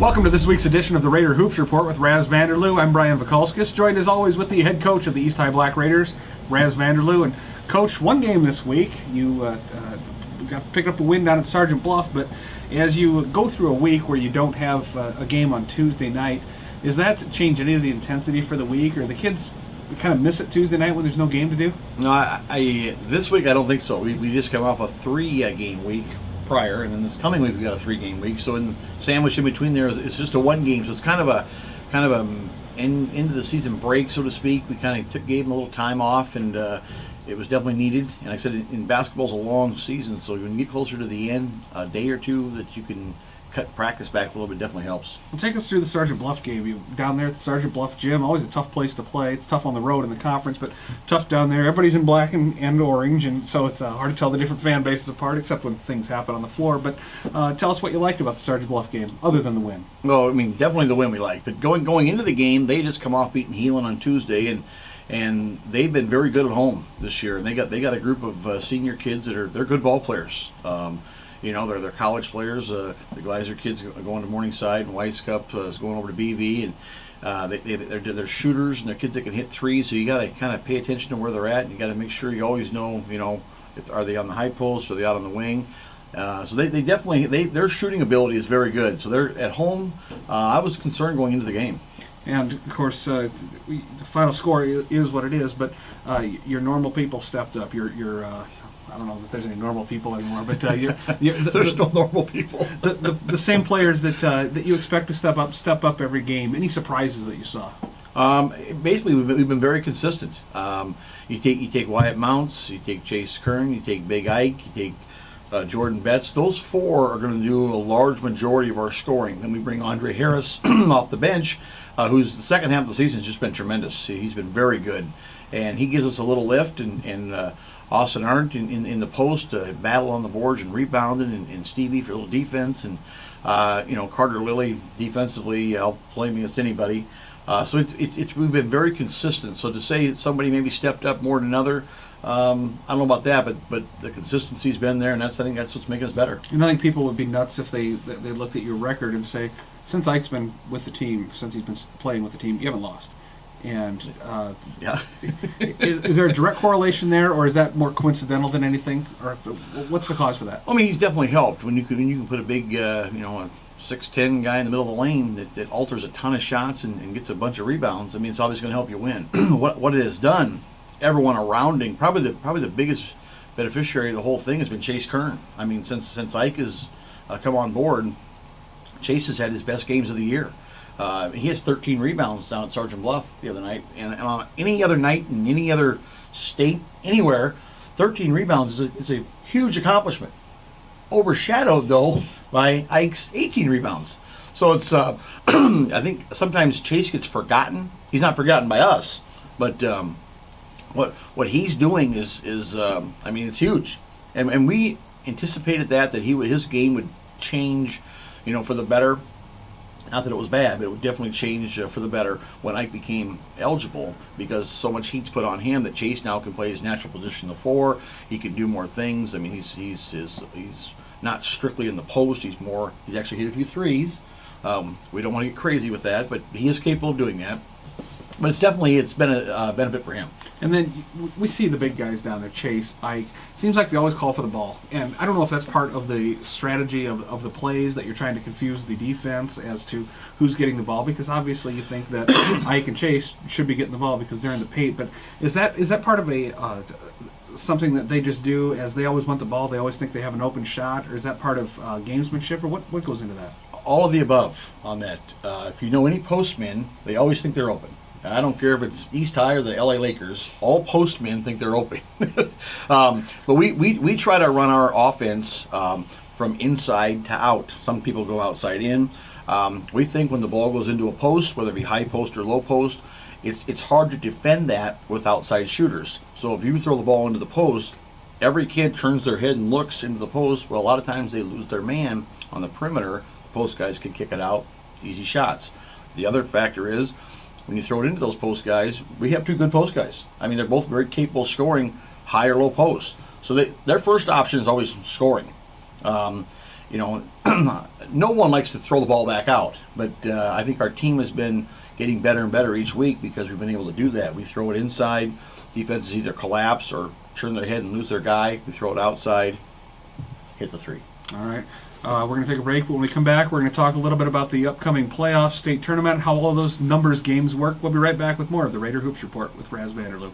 Welcome to this week's edition of the Raider Hoops Report with Raz Vanderloo. I'm Brian Vikalskis, joined as always with the head coach of the East High Black Raiders, Raz Vanderloo. And Coach, one game this week, you got picked up a win down at Sergeant Bluff, but as you go through a week where you don't have a game on Tuesday night, does that change any of the intensity for the week, or the kids kind of miss it Tuesday night when there's no game to do? No, I this week I don't think so. We just come off a three-game week prior, and then this coming week we got a three-game week. So in sandwiched in between there, it's just a one game. So it's kind of a into the season break, so to speak. We kind of gave them a little time off, and it was definitely needed. And like I said, in basketball's a long season, so when you get closer to the end, a day or two that you can cut practice back a little bit definitely helps. Well, take us through the Sergeant Bluff game. You down there at the Sergeant Bluff gym, always a tough place to play. It's tough on the road in the conference, but tough down there. Everybody's in black and orange, and so it's hard to tell the different fan bases apart, except when things happen on the floor. But tell us what you liked about the Sergeant Bluff game, other than the win. Well, I mean, definitely the win we liked. But going into the game, they just come off beating Heelan on Tuesday, and they've been very good at home this year. And they got a group of senior kids they're good ball players. You know, they're college players. The Gleiser kids are going to Morningside, and Weiss Cup is going over to BV, and they're shooters, and they're kids that can hit threes. So you got to kind of pay attention to where they're at, and you got to make sure you always know, are they on the high post or are they out on the wing. So they definitely their shooting ability is very good. So they're at home. I was concerned going into the game. And, of course, the final score is what it is, but your normal people stepped up. I don't know if there's any normal people anymore, but there's no normal people. the same players that you expect to step up every game. Any surprises that you saw? Basically, we've been very consistent. You take Wyatt Mounts, you take Chase Kern, you take Big Ike, you take Jordan Betts. Those four are going to do a large majority of our scoring. Then we bring Andre Harris off the bench, who's the second half of the season has just been tremendous. He's been very good, and he gives us a little lift. And Austin Arndt in the post, battle on the boards and rebounding, and Stevie for a little defense, and Carter Lilly defensively, I'll play me against anybody. So we've been very consistent. So to say somebody maybe stepped up more than another, I don't know about that, but the consistency's been there, and I think that's what's making us better. I think people would be nuts if they looked at your record and say, since Ike's been with the team, since he's been playing with the team, you haven't lost. And yeah, is there a direct correlation there, or is that more coincidental than anything? Or what's the cause for that? I mean, he's definitely helped when you can put a big, a 6'10" guy in the middle of the lane that alters a ton of shots and gets a bunch of rebounds. I mean, it's obviously going to help you win. What it has done, everyone around him, probably the biggest beneficiary of the whole thing has been Chase Kern. I mean, since Ike has come on board, Chase has had his best games of the year. He has 13 rebounds down at Sergeant Bluff the other night, and on any other night in any other state, anywhere, 13 rebounds is a huge accomplishment. Overshadowed, though, by Ike's 18 rebounds. So it's, I think sometimes Chase gets forgotten. He's not forgotten by us, but what he's doing is I mean, it's huge. And we anticipated that his game would change, for the better. Not that it was bad, but it would definitely change for the better when Ike became eligible, because so much heat's put on him that Chase now can play his natural position on the floor. He can do more things. I mean, he's not strictly in the post. He's actually hit a few threes. We don't want to get crazy with that, but he is capable of doing that. But it's been a benefit for him. And then we see the big guys down there, Chase, Ike. Seems like they always call for the ball. And I don't know if that's part of the strategy of the plays, that you're trying to confuse the defense as to who's getting the ball, because obviously you think that Ike and Chase should be getting the ball because they're in the paint. But is that part of something that they just do, as they always want the ball, they always think they have an open shot, or is that part of gamesmanship, or what goes into that? All of the above on that. If you know any postmen, they always think they're open. I don't care if it's East High or the LA Lakers. All postmen think they're open. But we try to run our offense from inside to out. Some people go outside in. We think when the ball goes into a post, whether it be high post or low post, it's hard to defend that with outside shooters. So if you throw the ball into the post, every kid turns their head and looks into the post. Well, a lot of times they lose their man on the perimeter. The post guys can kick it out, easy shots. The other factor is, when you throw it into those post guys, we have two good post guys. I mean, they're both very capable of scoring high or low post. So their first option is always scoring. you know, no one likes to throw the ball back out, but I think our team has been getting better and better each week because we've been able to do that. We throw it inside, defenses either collapse or turn their head and lose their guy. We throw it outside, hit the three. All right. We're going to take a break. When we come back, we're going to talk a little bit about the upcoming playoff state tournament, how all those numbers games work. We'll be right back with more of the Raider Hoops Report with Raz Vanderloo.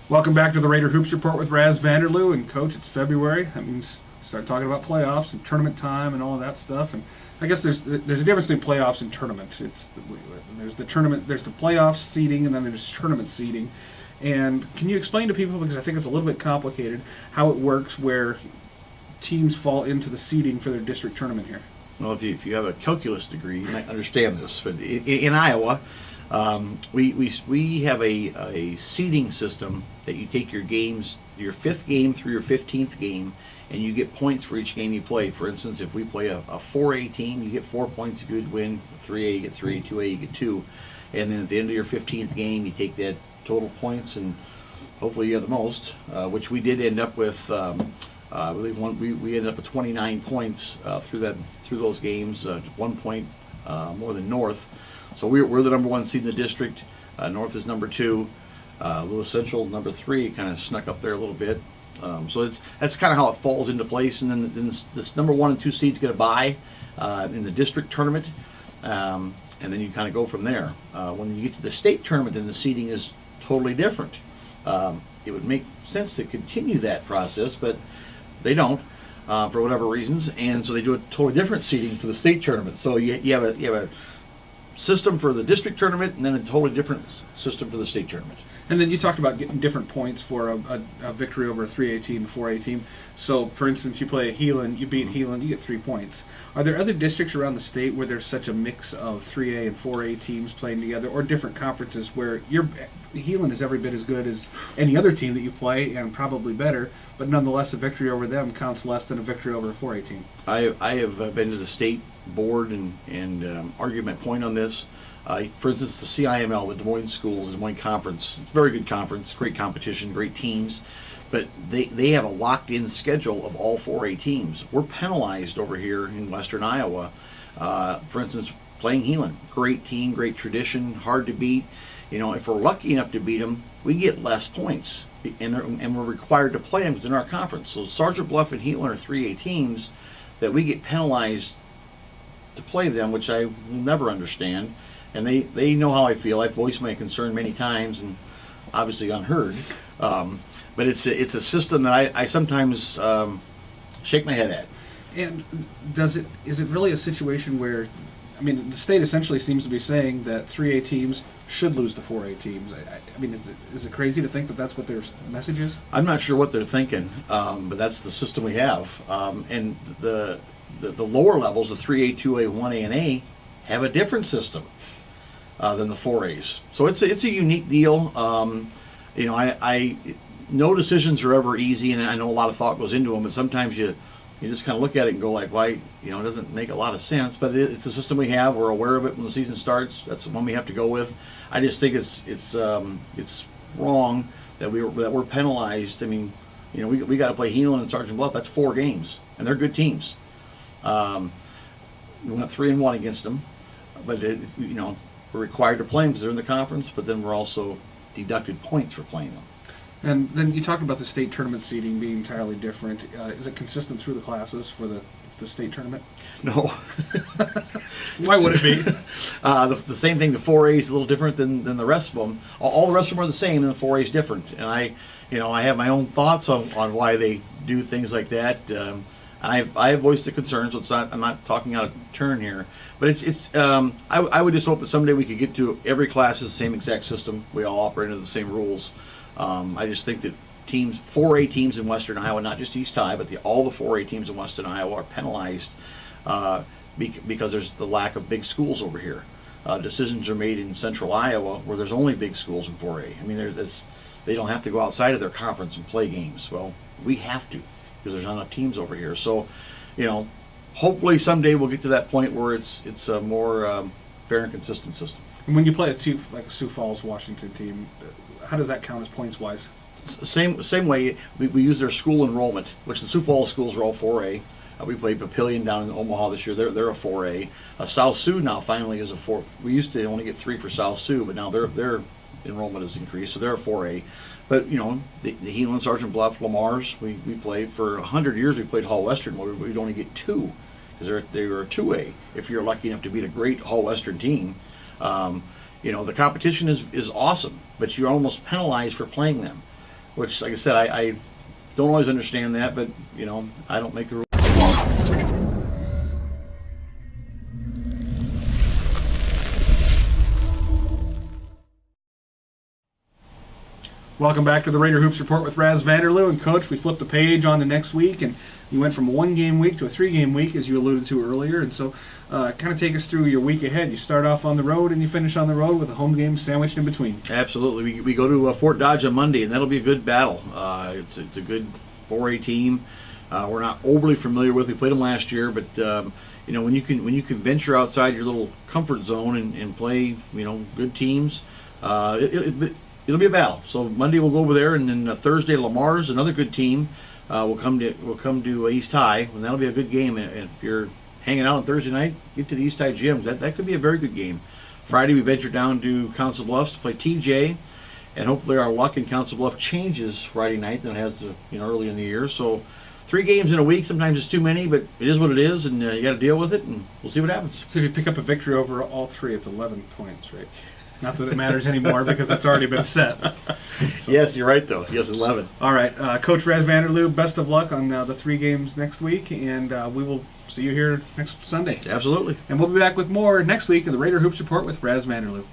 Welcome back to the Raider Hoops Report with Raz Vanderloo. And Coach, it's February. That means start talking about playoffs and tournament time and all of that stuff. And I guess there's a difference between playoffs and tournament. There's the tournament, there's the playoff seeding, and then there's tournament seeding. And can you explain to people, because I think it's a little bit complicated, how it works where teams fall into the seeding for their district tournament here? Well, if you have a calculus degree, you might understand this. But in Iowa, we have a seeding system that you take your games, your 5th game through your 15th game, and you get points for each game you play. For instance, if we play a 4A team, you get 4 points if you would win. 3A, you get 3. 2A, you get 2. And then at the end of your 15th game, you take that total points, and hopefully you have the most, which we did end up with. I believe we ended up with 29 points through those games, 1 point more than North. So we're the number 1 seed in the district. North is number 2. Lewis Central number 3, kind of snuck up there a little bit. So that's kind of how it falls into place. And then this number 1 and 2 seeds get a bye in the district tournament, and then you kind of go from there. When you get to the state tournament, then the seeding is totally different. It would make sense to continue that process, but they don't for whatever reasons, and so they do a totally different seeding for the state tournament. So you have a system for the district tournament, and then a totally different system for the state tournament. And then you talked about getting different points for a victory over a 3A team, a 4A team. So, for instance, you play Heelan, you beat Heelan, you get 3 points. Are there other districts around the state where there's such a mix of 3A and 4A teams playing together, or different conferences where Heelan is every bit as good as any other team that you play, and probably better, but nonetheless a victory over them counts less than a victory over a 4A team? I have been to the state board and argued my point on this. For instance, the CIML, the Des Moines Schools, the Des Moines Conference, it's a very good conference, great competition, great teams, but they have a locked-in schedule of all 4A teams. We're penalized over here in western Iowa. For instance, playing Heelan, great team, great tradition, hard to beat. You know, if we're lucky enough to beat them, we get less points, and we're required to play them because they're in our conference. So Sergeant Bluff and Heelan are 3A teams that we get penalized to play them, which I will never understand. And they know how I feel. I've voiced my concern many times, and obviously unheard. But it's a system that I sometimes shake my head at. And is it really a situation where, I mean, the state essentially seems to be saying that 3A teams should lose to 4A teams. I mean, is it crazy to think that that's what their message is? I'm not sure what they're thinking, but that's the system we have. And the lower levels, the 3A, 2A, 1A, and A, have a different system than the 4As. So it's a unique deal. You know, I no decisions are ever easy, and I know a lot of thought goes into them, but sometimes you just kind of look at it and go like, why, you know, it doesn't make a lot of sense, but it's a system we have. We're aware of it when the season starts. That's the one we have to go with. I just think it's wrong that we're penalized. I mean, you know, we got to play Heelan and Sergeant Bluff. That's 4 games, and they're good teams. We went 3-1 against them, but you know, we're required to play them because they're in the conference. But then we're also deducted points for playing them. And then you talked about the state tournament seeding being entirely different. Is it consistent through the classes for the state tournament? No. Why would it be? The same thing. The 4A is a little different than the rest of them. All the rest of them are the same, and the 4A is different. And I have my own thoughts on why they do things like that. I have voiced the concern, so I'm not talking out of turn here. But I would just hope that someday we could get to every class is the same exact system. We all operate under the same rules. I just think that 4A teams in western Iowa, not just East High, but all the 4A teams in western Iowa are penalized because there's the lack of big schools over here. Decisions are made in central Iowa where there's only big schools in 4A. I mean, they don't have to go outside of their conference and play games. Well, we have to because there's not enough teams over here. So, you know, hopefully someday we'll get to that point where it's more fair and consistent system. And when you play like a Sioux Falls, Washington team, how does that count as points wise? Same way, we use their school enrollment, which the Sioux Falls schools are all 4A. We played Papillion down in Omaha this year. They're a 4A. South Sioux now finally is a 4. We used to only get 3 for South Sioux, but now their enrollment has increased, so they're a 4A. But you know, the Heelan, Sergeant Bluff, Lamar's, we played for 100 years. We played Hall Western, where we'd only get 2 because they were a 2A. If you're lucky enough to beat a great Hall Western team, you know, the competition is awesome, but you're almost penalized for playing them. Which, like I said, I don't always understand that, but you know, I don't make the rules. Welcome back to the Raider Hoops Report with Raz Vanderloo. And Coach, we flipped the page on to next week, and you went from a 1-game week to a 3-game week, as you alluded to earlier. And so kind of take us through your week ahead. You start off on the road, and you finish on the road with a home game sandwiched in between. Absolutely. We go to Fort Dodge on Monday, and that'll be a good battle. It's a good 4A team. We're not overly familiar with. We played them last year, but you know, when you can venture outside your little comfort zone and play, you know, good teams, it'll be a battle. So Monday we'll go over there, and then Thursday Lamar's, another good team. We'll come to East High, and that'll be a good game. And if you're hanging out on Thursday night, get to the East High gym. That could be a very good game. Friday we venture down to Council Bluffs to play TJ, and hopefully our luck in Council Bluff changes Friday night than it has early in the year. So 3 games in a week, sometimes it's too many, but it is what it is, and you got to deal with it, and we'll see what happens. So if you pick up a victory over all 3, it's 11 points, right? Not that it matters anymore because it's already been set. So. Yes, you're right, though. Yes, 11. All right. Coach Raz Vanderloo, best of luck on the 3 games next week, and we will see you here next Sunday. Absolutely. And we'll be back with more next week in the Raider Hoops Report with Raz Vanderloo.